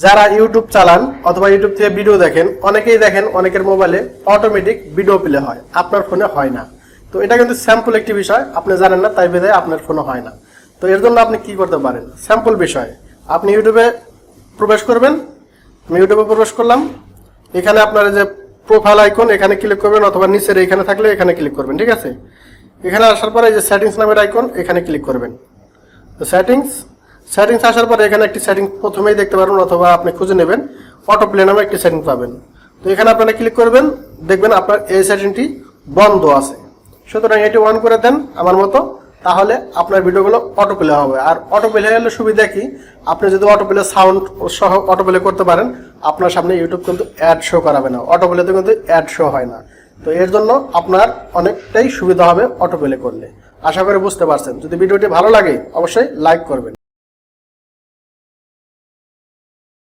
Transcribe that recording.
যারা ইউটিউব চালান অথবা ইউটিউব থেকে ভিডিও দেখেন, অনেকেই দেখেন অনেকের মোবাইলে অটোমেটিক ভিডিও প্লে হয়, আপনার ফোনে হয় না। তো এটা কিন্তু স্যাম্পল একটি বিষয়, আপনি জানেন না তাই বিধায় আপনার ফোনে হয় না। তো এর জন্য আপনি কি করতে পারেন, স্যাম্পল বিষয়, আপনি ইউটিউবে প্রবেশ করবেন। আমি ইউটিউবে প্রবেশ করলাম, এখানে আপনার যে প্রোফাইল আইকন এখানে ক্লিক করবেন, অথবা নিচের এখানে থাকলে এখানে ক্লিক করবেন, ঠিক আছে। এখানে আসার পরে এই যে সেটিংস নামের আইকন এখানে ক্লিক করবেন। তো সেটিংস আসার পরে এখানে একটি সেটিং প্রথমেই দেখতে পারবেন, অথবা আপনি খুঁজে নেবেন, অটো প্লে নামে একটি সেটিং পাবেন। তো এখানে আপনারা ক্লিক করবেন, দেখবেন আপনার এই সেটিংটি বন্ধ আছে। সুতরাং এটি অন করে দেন আমার মতো, তাহলে আপনার ভিডিওগুলো অটো প্লে হবে। আর অটো প্লে হলে সুবিধা কি, আপনি যদি অটো প্লে সাউন্ড সহ অটো প্লে করতে পারেন, আপনার সামনে ইউটিউব কিন্তু অ্যাড শো করাবে না, অটো প্লেতে কিন্তু অ্যাড শো হয় না। তো এর জন্য আপনার অনেকটাই সুবিধা হবে অটো প্লে করলে। আশা করি বুঝতে পারছেন। যদি ভিডিওটি ভালো লাগে অবশ্যই লাইক করবেন।